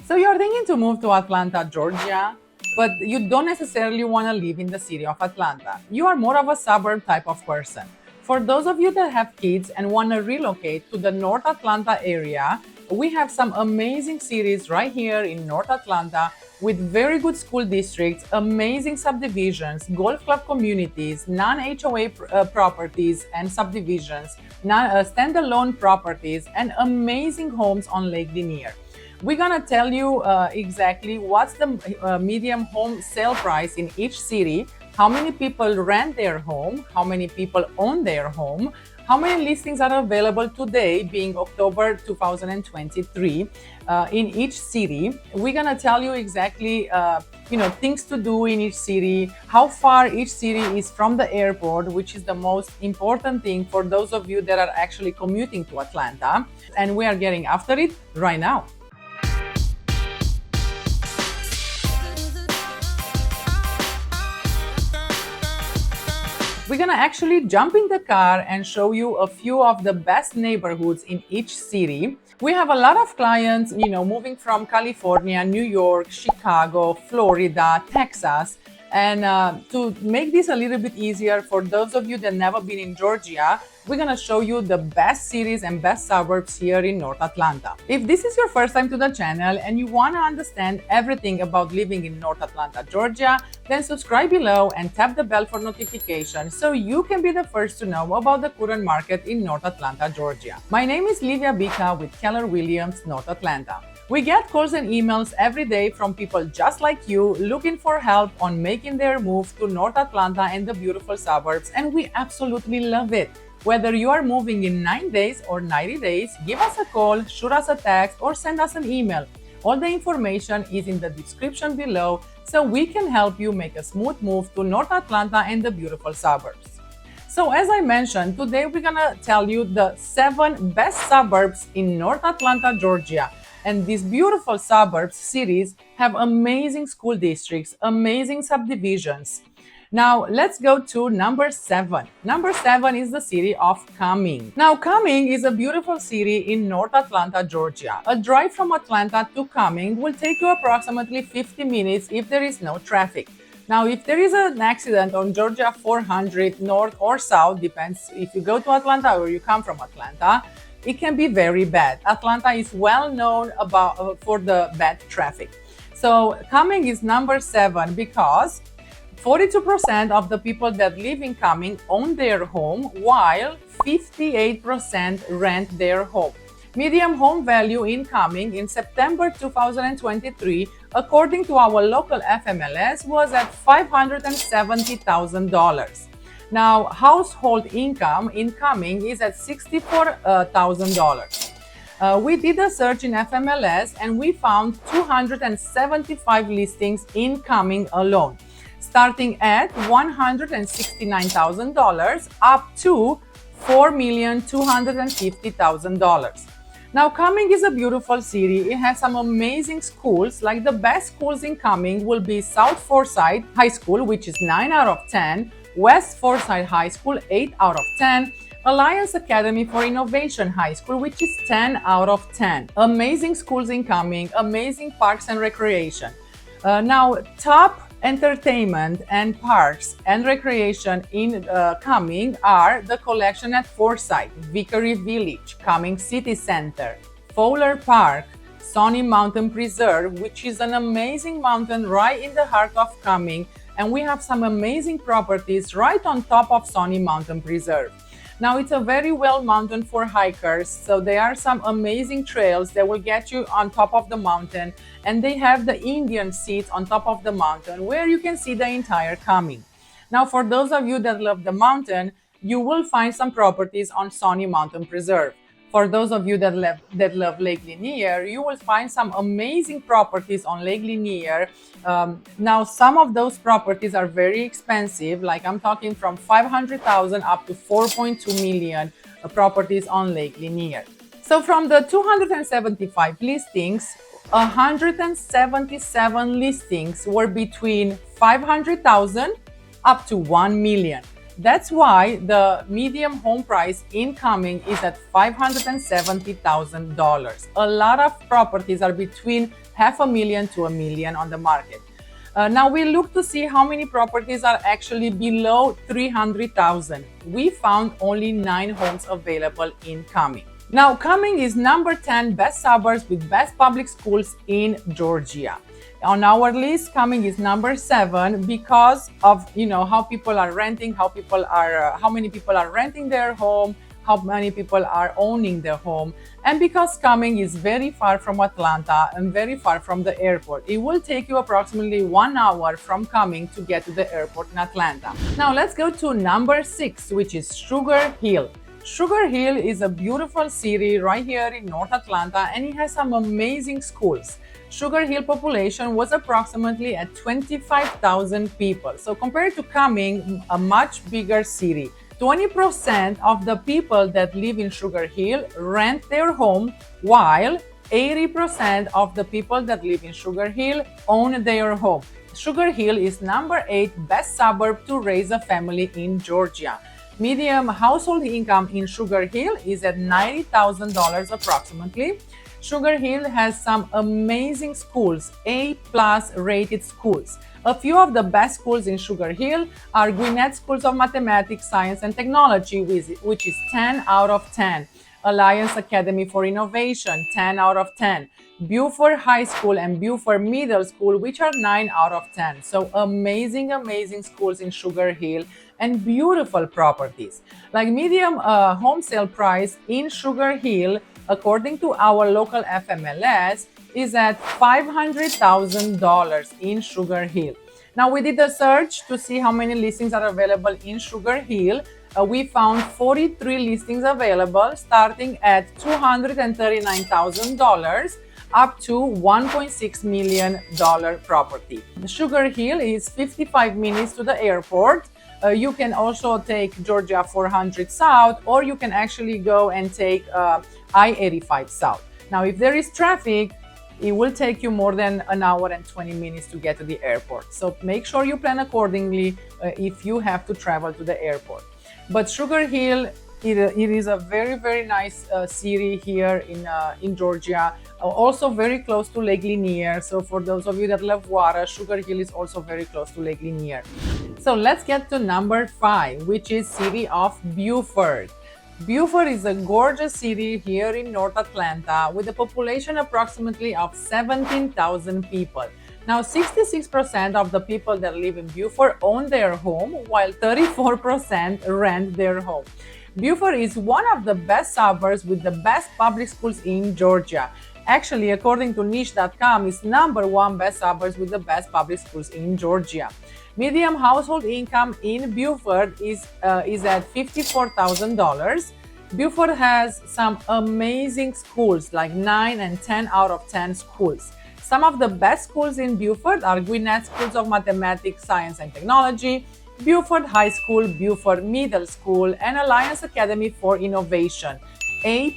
So you're thinking to move to Atlanta, Georgia, but you don't necessarily want to live in the city of Atlanta. You are more of a suburb type of person. For those of you that have kids and want to relocate to the North Atlanta area, we have some amazing cities right here in North Atlanta with very good school districts, amazing subdivisions, golf club communities, non-HOA properties and subdivisions, standalone properties, and amazing homes on Lake Lanier. We're gonna tell you exactly what's the medium home sale price in each city, how many people rent their home, how many people own their home, how many listings are available today, being October 2023, in each city. We're gonna tell you exactly things to do in each city, how far each city is from the airport, which is the most important thing for those of you that are actually commuting to Atlanta. And we are getting after it right now. We're gonna actually jump in the car and show you a few of the best neighborhoods in each city. We have a lot of clients, moving from California, New York, Chicago, Florida, Texas. And to make this a little bit easier for those of you that never been in Georgia, we're gonna show you the best cities and best suburbs here in North Atlanta. If this is your first time to the channel and you wanna understand everything about living in North Atlanta, Georgia, then subscribe below and tap the bell for notifications so you can be the first to know about the current market in North Atlanta, Georgia. My name is Livia Bica with Keller Williams, North Atlanta. We get calls and emails every day from people just like you looking for help on making their move to North Atlanta and the beautiful suburbs, and we absolutely love it. Whether you are moving in 9 days or 90 days, give us a call, shoot us a text, or send us an email. All the information is in the description below so we can help you make a smooth move to North Atlanta and the beautiful suburbs. So as I mentioned, today we're gonna tell you the 7 best suburbs in North Atlanta, Georgia. And these beautiful suburbs cities have amazing school districts, amazing subdivisions. Now let's go to number 7. Number 7 is the city of Cumming. Now Cumming is a beautiful city in North Atlanta, Georgia. A drive from Atlanta to Cumming will take you approximately 50 minutes if there is no traffic. Now, if there is an accident on Georgia 400 north or south, depends if you go to Atlanta or you come from Atlanta, it can be very bad. Atlanta is well known for the bad traffic. So Cumming is number 7 because 42% of the people that live in Cumming own their home, while 58% rent their home. Median home value in Cumming in September 2023, according to our local FMLS, was at $570,000. Now, household income in Cumming is at $64,000. We did a search in FMLS and we found 275 listings in Cumming alone, starting at $169,000 up to $4,250,000. Now, Cumming is a beautiful city. It has some amazing schools. Like the best schools in Cumming will be South Forsyth High School, which is 9 out of 10, West Forsyth High School, 8 out of 10, Alliance Academy for Innovation High School, which is 10 out of 10. Amazing schools in Cumming, amazing parks and recreation. Now, top entertainment and parks and recreation in Cumming are the Collection at Forsyth, Vickery Village, Cumming City Center, Fowler Park, Sony Mountain Preserve, which is an amazing mountain right in the heart of Cumming, and we have some amazing properties right on top of Sony Mountain Preserve. Now, it's a very well mountain for hikers, so there are some amazing trails that will get you on top of the mountain, and they have the Indian seats on top of the mountain where you can see the entire Cumming. Now, for those of you that love the mountain, you will find some properties on Sony Mountain Preserve. For those of you that love Lake Lanier, you will find some amazing properties on Lake Lanier. Now, some of those properties are very expensive, like I'm talking from $500,000 up to $4.2 million properties on Lake Lanier. So from the 275 listings, 177 listings were between $500,000 up to $1 million. That's why the median home price in Cumming is at $570,000. A lot of properties are between $500,000 to $1 million on the market. Now we look to see how many properties are actually below 300,000. We found only 9 homes available in Cumming. Now Cumming is number 10 best suburbs with best public schools in Georgia. On our list, Cumming is number 7 because of how people are renting, how many people are renting their home, how many people are owning their home, and because Cumming is very far from Atlanta and very far from the airport. It will take you approximately 1 hour from Cumming to get to the airport in Atlanta. Now let's go to number 6, which is Sugar Hill. Sugar Hill is a beautiful city right here in North Atlanta, and it has some amazing schools. Sugar Hill population was approximately at 25,000 people. So compared to Cumming, a much bigger city. 20% of the people that live in Sugar Hill rent their home, while 80% of the people that live in Sugar Hill own their home. Sugar Hill is number 8 best suburb to raise a family in Georgia. Median household income in Sugar Hill is at $90,000 approximately. Sugar Hill has some amazing schools, A+ rated schools. A few of the best schools in Sugar Hill are Gwinnett Schools of Mathematics, Science and Technology, which is 10 out of 10. Alliance Academy for Innovation, 10 out of 10. Beaufort High School and Beaufort Middle School, which are 9 out of 10. So amazing schools in Sugar Hill and beautiful properties. Like median home sale price in Sugar Hill, according to our local FMLS, is at $500,000 in Sugar Hill. Now we did a search to see how many listings are available in Sugar Hill. We found 43 listings available, starting at $239,000 up to $1.6 million property. Sugar Hill is 55 minutes to the airport. You can also take Georgia 400 South, or you can actually go and take I-85 South. Now, if there is traffic, it will take you more than an hour and 20 minutes to get to the airport. So make sure you plan accordingly if you have to travel to the airport. But Sugar Hill, it is a very nice city here in Georgia. Also very close to Lake Lanier. So for those of you that love water, Sugar Hill is also very close to Lake Lanier. So let's get to number 5, which is city of Beaufort. Beaufort is a gorgeous city here in North Atlanta with a population approximately of 17,000 people. Now, 66% of the people that live in Beaufort own their home, while 34% rent their home. Beaufort is one of the best suburbs with the best public schools in Georgia. Actually, according to niche.com, it's number 1 best suburbs with the best public schools in Georgia. Median household income in Beaufort is at $54,000. Beaufort has some amazing schools, like 9 and 10 out of 10 schools. Some of the best schools in Beaufort are Gwinnett Schools of Mathematics, Science and Technology, Beaufort High School, Beaufort Middle School, and Alliance Academy for Innovation. A+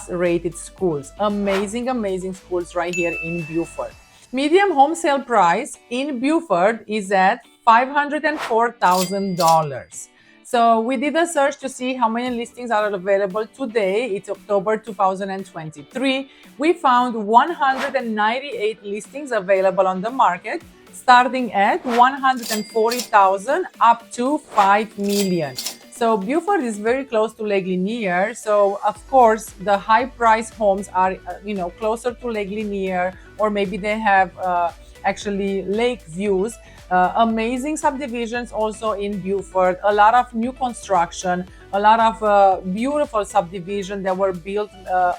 rated schools. Amazing schools right here in Beaufort. Median home sale price in Beaufort is at $504,000. So we did a search to see how many listings are available today. It's October 2023. We found 198 listings available on the market, starting at $140,000 up to $5 million. So Beaufort is very close to Lake Lanier. So of course, the high price homes are, closer to Lake Lanier, or maybe they have actually lake views. Amazing subdivisions also in Beaufort, a lot of new construction, a lot of beautiful subdivisions that were built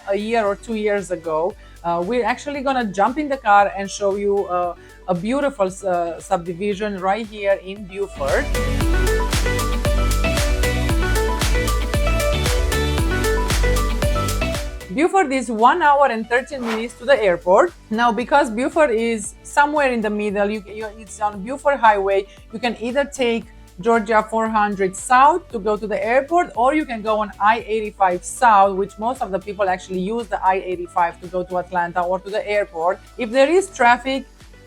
a year or 2 years ago. We're actually gonna jump in the car and show you a beautiful subdivision right here in Beaufort. Beaufort is 1 hour and 13 minutes to the airport. Now, because Beaufort is somewhere in the middle, it's on Beaufort Highway, you can either take Georgia 400 South to go to the airport, or you can go on I-85 South, which most of the people actually use the I-85 to go to Atlanta or to the airport. If there is traffic,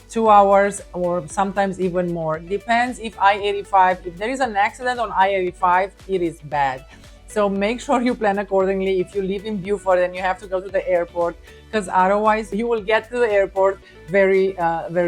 2 hours or sometimes even more. Depends if I-85, if there is an accident on I-85, it is bad. So make sure you plan accordingly. If you live in Beaufort and you have to go to the airport, because otherwise you will get to the airport very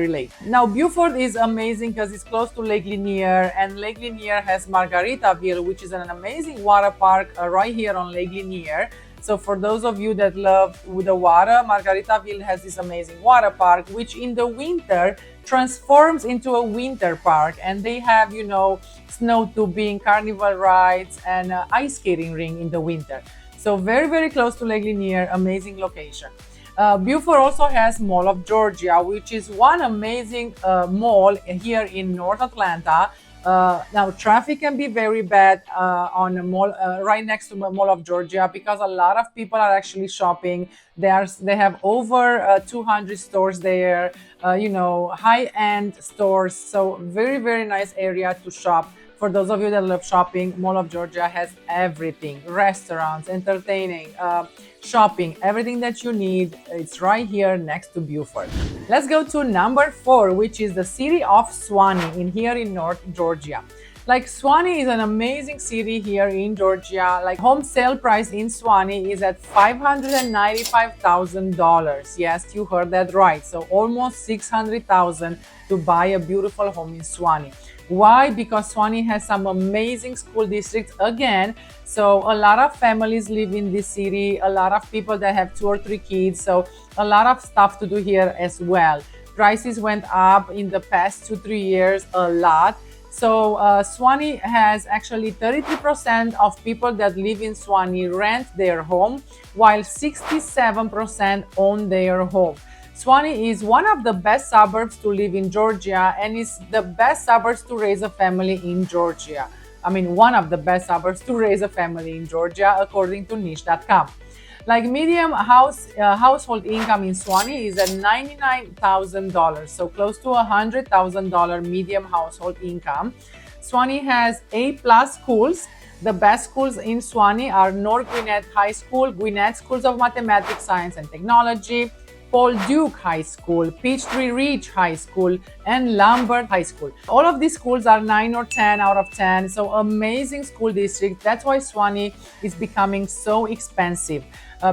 late. Now Beaufort is amazing because it's close to Lake Lanier, and Lake Lanier has Margaritaville, which is an amazing water park right here on Lake Lanier. So for those of you that love the water, Margaritaville has this amazing water park, which in the winter transforms into a winter park. And they have, snow tubing, carnival rides, and ice skating ring in the winter. So very close to Lake Lanier, amazing location. Beaufort also has Mall of Georgia, which is one amazing mall here in North Atlanta. Now traffic can be very bad on a mall right next to the Mall of Georgia, because a lot of people are actually shopping. They have over 200 stores there, high-end stores. So very nice area to shop. For those of you that love shopping, Mall of Georgia has everything: restaurants, entertaining, shopping, everything that you need. It's right here next to Beaufort. Let's go to number 4, which is the city of Suwanee here in North Georgia. Like, Suwanee is an amazing city here in Georgia. Like, home sale price in Suwanee is at $595,000. Yes, you heard that right. So almost $600,000 to buy a beautiful home in Suwanee. Why? Because Suwanee has some amazing school districts again. So a lot of families live in this city, a lot of people that have 2 or 3 kids. So a lot of stuff to do here as well. Prices went up in the past 2-3 years a lot. So Suwanee has actually 33% of people that live in Suwanee rent their home, while 67% own their home. Suwanee is one of the best suburbs to live in Georgia, and is the best suburbs to raise a family in Georgia. I mean, one of the best suburbs to raise a family in Georgia, according to niche.com. Like, medium household income in Suwanee is at $99,000, so close to $100,000 medium household income. Suwanee has A+ schools. The best schools in Suwanee are North Gwinnett High School, Gwinnett Schools of Mathematics, Science and Technology, Paul Duke High School, Peachtree Ridge High School, and Lambert High School. All of these schools are 9 or 10 out of 10, so amazing school district. That's why Suwanee is becoming so expensive,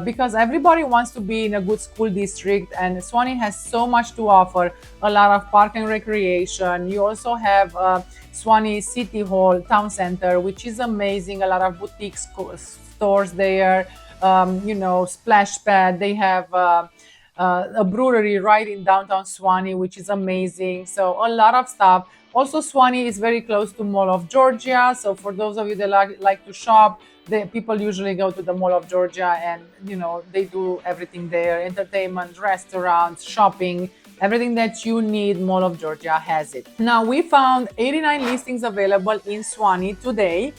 because everybody wants to be in a good school district, and Suwanee has so much to offer. A lot of park and recreation. You also have Suwanee City Hall Town Center, which is amazing. A lot of boutique stores there, splash pad. They have a brewery right in downtown Suwanee, which is amazing. So a lot of stuff. Also, Suwanee is very close to Mall of Georgia. So for those of you that like to shop, people usually go to the Mall of Georgia, and they do everything there: entertainment, restaurants, shopping, everything that you need. Mall of Georgia has it. Now, we found 89 listings available in Suwanee today.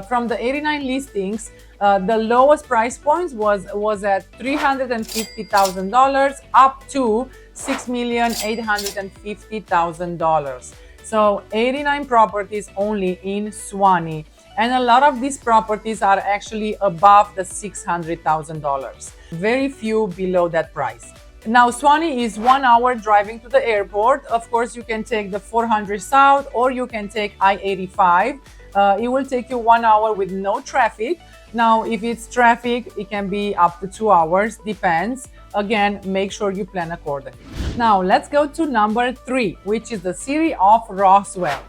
From the 89 listings, the lowest price points was at $350,000 up to $6,850,000. So 89 properties only in Suwanee, and a lot of these properties are actually above the $600,000. Very few below that price. Now, Suwanee is 1 hour driving to the airport. Of course, you can take the 400 South, or you can take I-85. It will take you 1 hour with no traffic. Now, if it's traffic, it can be up to 2 hours, depends. Again, make sure you plan accordingly. Now, let's go to number 3, which is the city of Roswell.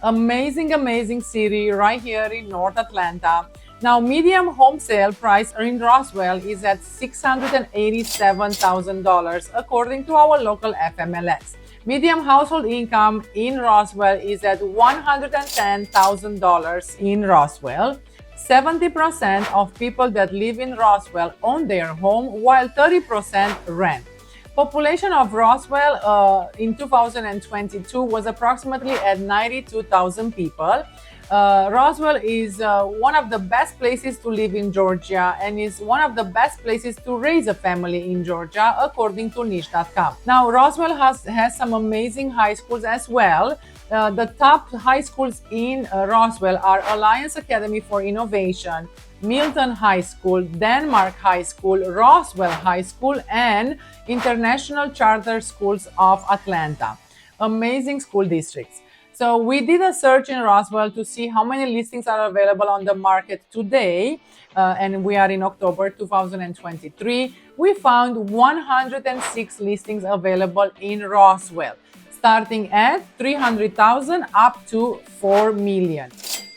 Amazing city right here in North Atlanta. Now, medium home sale price in Roswell is at $687,000, according to our local FMLS. Medium household income in Roswell is at $110,000 in Roswell. 70% of people that live in Roswell own their home, while 30% rent. Population of Roswell in 2022 was approximately at 92,000 people. Roswell is one of the best places to live in Georgia, and is one of the best places to raise a family in Georgia, according to niche.com. Now, Roswell has some amazing high schools as well. The top high schools in Roswell are Alliance Academy for Innovation, Milton High School, Denmark High School, Roswell High School, and International Charter Schools of Atlanta. Amazing school districts. So we did a search in Roswell to see how many listings are available on the market today, and we are in October 2023. We found 106 listings available in Roswell, starting at 300,000 up to 4 million.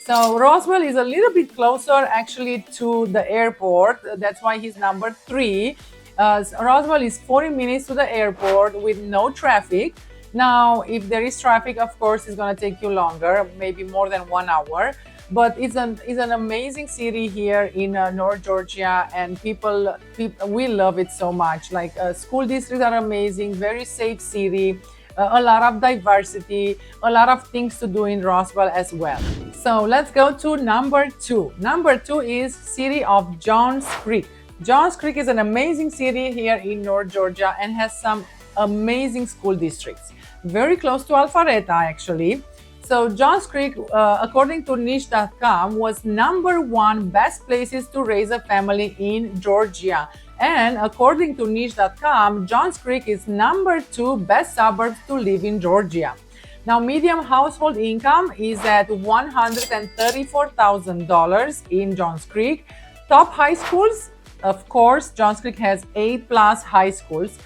So Roswell is a little bit closer actually to the airport. That's why he's number 3. Roswell is 40 minutes to the airport with no traffic. Now, if there is traffic, of course, it's going to take you longer, maybe more than 1 hour. But it's an amazing city here in North Georgia, and people we love it so much. Like school districts are amazing, very safe city. A lot of diversity, a lot of things to do in Roswell as well. So let's go to number 2. Number 2 is city of Johns Creek. Johns Creek is an amazing city here in North Georgia and has some amazing school districts. Very close to Alpharetta, actually. So Johns Creek, according to niche.com, was number 1 best places to raise a family in Georgia. And according to niche.com, Johns Creek is number 2 best suburbs to live in Georgia. Now, median household income is at $134,000 in Johns Creek. Top high schools, of course, Johns Creek has 8+ high schools.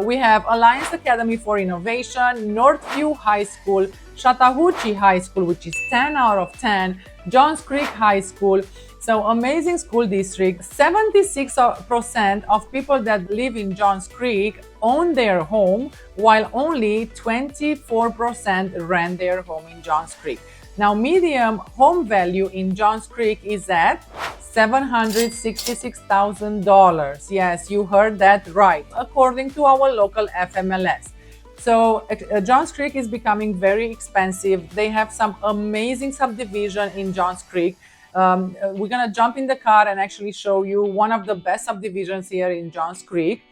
We have Alliance Academy for Innovation, Northview High School, Chattahoochee High School, which is 10 out of 10, Johns Creek High School. So amazing school district. 76% of people that live in Johns Creek own their home, while only 24% rent their home in Johns Creek. Now, median home value in Johns Creek is at $766,000. Yes, you heard that right, according to our local FMLS. So Johns Creek is becoming very expensive. They have some amazing subdivision in Johns Creek. We're gonna jump in the car and actually show you one of the best subdivisions here in Johns Creek.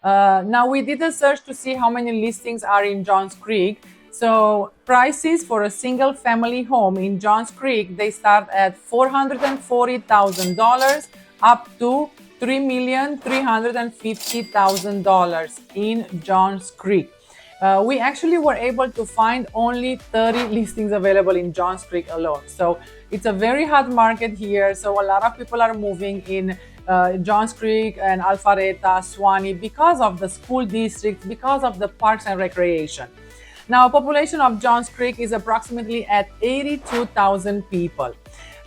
Now, we did a search to see how many listings are in Johns Creek. So prices for a single family home in Johns Creek, they start at $440,000 up to $3,350,000 in Johns Creek. We actually were able to find only 30 listings available in Johns Creek alone. So it's a very hot market here. So a lot of people are moving in Johns Creek and Alpharetta, Suwannee, because of the school district, because of the parks and recreation. Now, population of Johns Creek is approximately at 82,000 people.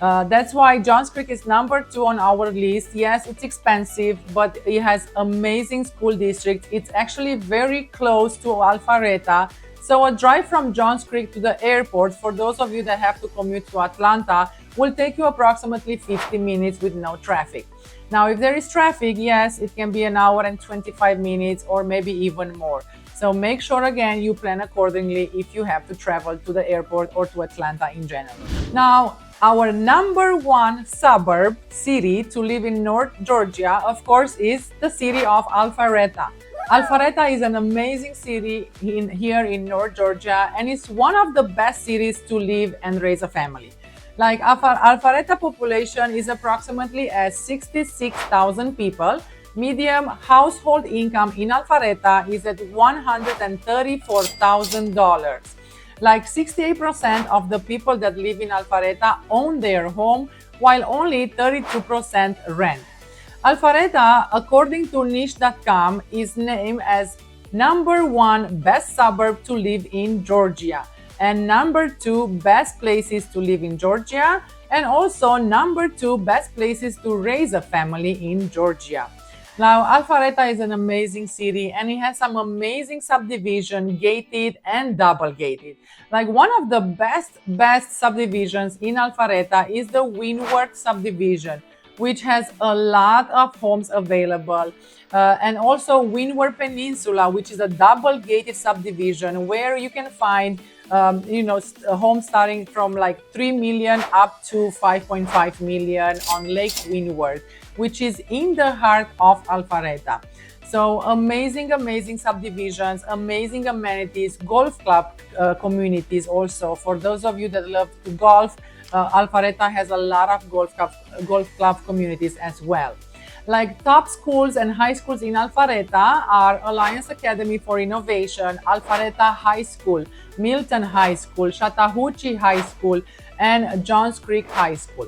That's why Johns Creek is number 2 on our list. Yes, it's expensive, but it has amazing school districts. It's actually very close to Alpharetta. So a drive from Johns Creek to the airport, for those of you that have to commute to Atlanta, will take you approximately 50 minutes with no traffic. Now, if there is traffic, yes, it can be an hour and 25 minutes or maybe even more. So make sure, again, you plan accordingly if you have to travel to the airport or to Atlanta in general. Now, our number 1 suburb city to live in North Georgia, of course, is the city of Alpharetta. Alpharetta is an amazing city here in North Georgia, and it's one of the best cities to live and raise a family. Like Alpharetta population is approximately at 66,000 people. Median household income in Alpharetta is at $134,000. Like 68% of the people that live in Alpharetta own their home, while only 32% rent. Alpharetta, according to niche.com, is named as number 1 best suburb to live in Georgia, and number 2 best places to live in Georgia, and also number 2 best places to raise a family in Georgia. Now, Alpharetta is an amazing city, and it has some amazing subdivision, gated and double gated. Like one of the best subdivisions in Alpharetta is the Windward subdivision, which has a lot of homes available. And also Windward Peninsula, which is a double gated subdivision where you can find homes starting from like 3 million up to 5.5 million on Lake Windward, which is in the heart of Alpharetta. So amazing subdivisions, amazing amenities, golf club communities also. For those of you that love to golf, Alpharetta has a lot of golf club communities as well. Like top schools and high schools in Alpharetta are Alliance Academy for Innovation, Alpharetta High School, Milton High School, Chattahoochee High School, and Johns Creek High School.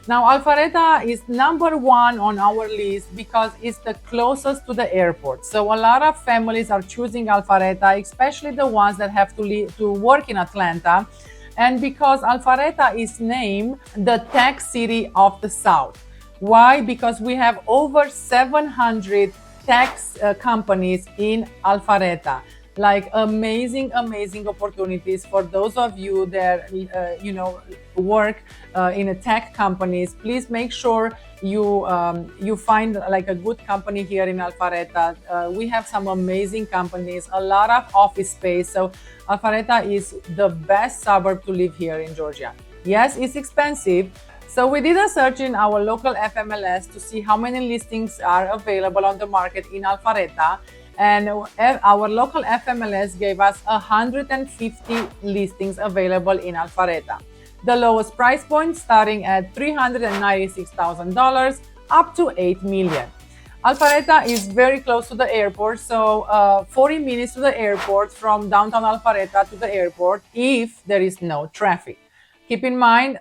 Now, Alpharetta is number one on our list because it's the closest to the airport. So a lot of families are choosing Alpharetta, especially the ones that have to work in Atlanta. And because Alpharetta is named the tech city of the South. Why? Because we have over 700 tech companies in Alpharetta. Like amazing opportunities for those of you that work in a tech companies. Please make sure you find like a good company here in Alpharetta. We have some amazing companies, a lot of office space. So Alpharetta is the best suburb to live here in Georgia. Yes, it's expensive. So we did a search in our local FMLS to see how many listings are available on the market in Alpharetta. And our local FMLS gave us 150 listings available in Alpharetta. The lowest price point starting at $396,000 up to $8 million. Alpharetta is very close to the airport, so 40 minutes to the airport from downtown Alpharetta to the airport if there is no traffic. Keep in mind,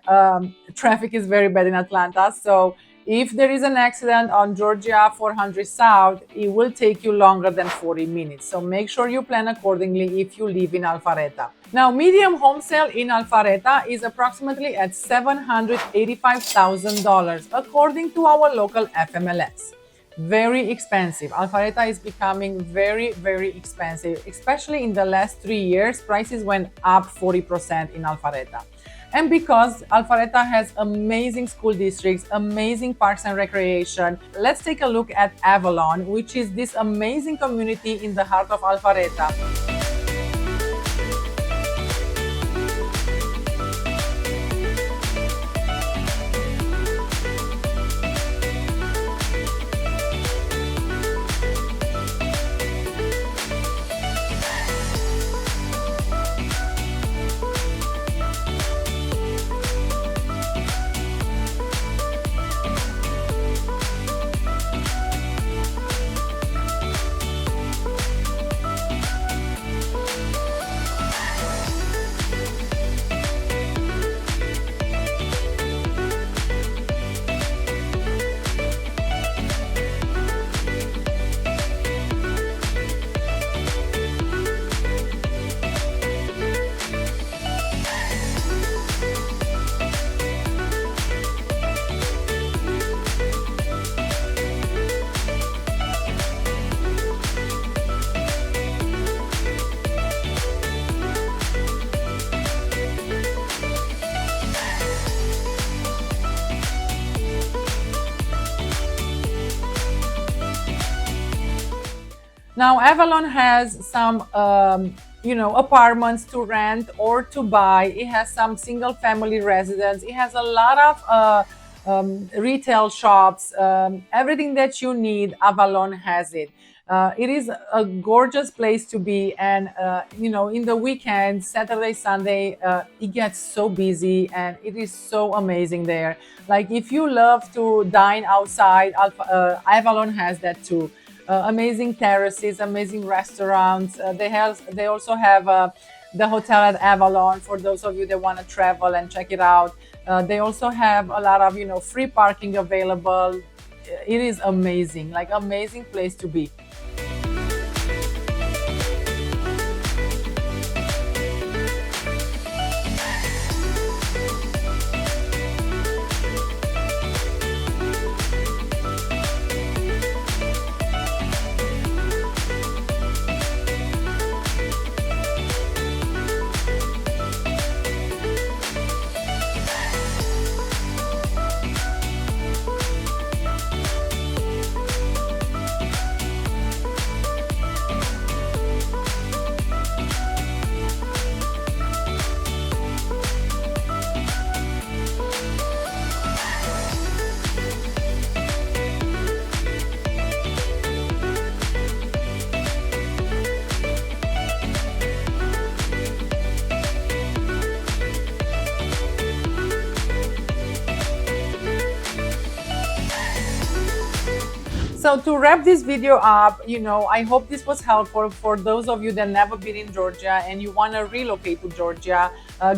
traffic is very bad in Atlanta, so if there is an accident on Georgia 400 South, it will take you longer than 40 minutes. So make sure you plan accordingly if you live in Alpharetta. Now, medium home sale in Alpharetta is approximately at $785,000 according to our local FMLS. Very expensive. Alpharetta is becoming very expensive, especially in the last 3 years. Prices went up 40% in Alpharetta. And because Alpharetta has amazing school districts, amazing parks and recreation, let's take a look at Avalon, which is this amazing community in the heart of Alpharetta. Now, Avalon has some, apartments to rent or to buy. It has some single family residence. It has a lot of retail shops. Everything that you need, Avalon has it. It is a gorgeous place to be. And, in the weekend, Saturday, Sunday, it gets so busy and it is so amazing there. Like if you love to dine outside, Avalon has that too. Amazing terraces, amazing restaurants. They also have the hotel at Avalon for those of you that want to travel and check it out. They also have a lot of free parking available. It is amazing, like amazing place to be. So to wrap this video up, I hope this was helpful for those of you that never been in Georgia and you want to relocate to Georgia.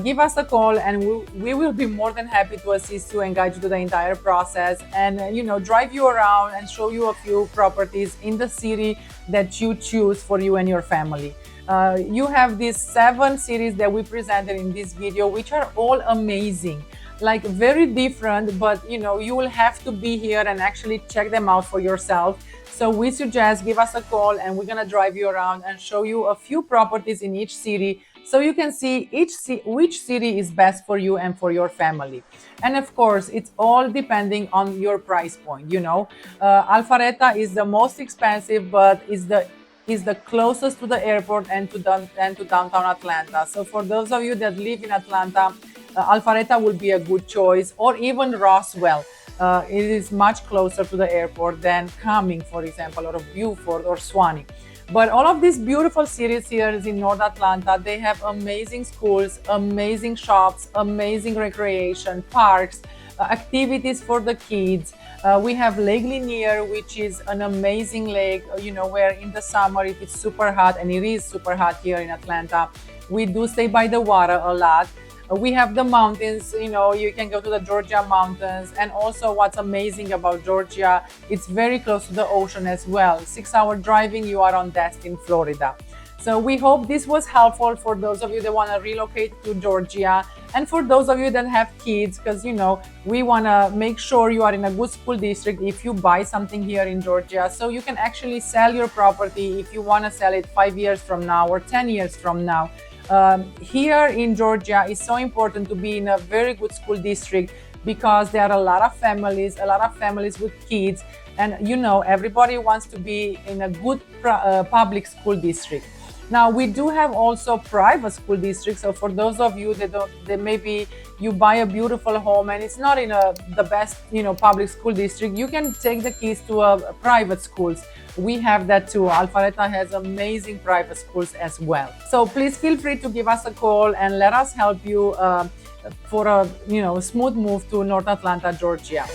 Give us a call and we will be more than happy to assist you and guide you to the entire process and, drive you around and show you a few properties in the city that you choose for you and your family. You have these 7 cities that we presented in this video, which are all amazing. Like very different, but you will have to be here and actually check them out for yourself. So we suggest give us a call and we're gonna drive you around and show you a few properties in each city so you can see which city is best for you and for your family. And of course, it's all depending on your price point. Alpharetta is the most expensive, but is the closest to the airport and to downtown Atlanta. So for those of you that live in Atlanta, Alpharetta will be a good choice, or even Roswell. It is much closer to the airport than Cumming, for example, or Beaufort or Swanee. But all of these beautiful cities here in North Atlanta, they have amazing schools, amazing shops, amazing recreation, parks, activities for the kids. We have Lake Lanier, which is an amazing lake, where in the summer it is super hot, and it is super hot here in Atlanta. We do stay by the water a lot. We have the mountains, you can go to the Georgia mountains. And also what's amazing about Georgia, it's very close to the ocean as well. 6-hour driving, you are on Destin, Florida. So we hope this was helpful for those of you that want to relocate to Georgia and for those of you that have kids, because we want to make sure you are in a good school district if you buy something here in Georgia, so you can actually sell your property if you want to sell it 5 years from now or 10 years from now. Here in Georgia, it's so important to be in a very good school district because there are a lot of families with kids, and everybody wants to be in a good public school district. Now we do have also private school districts. So for those of you that maybe you buy a beautiful home and it's not in the best public school district, you can take the kids to private schools. We have that too. Alpharetta has amazing private schools as well. So please feel free to give us a call and let us help you for a smooth move to North Atlanta, Georgia.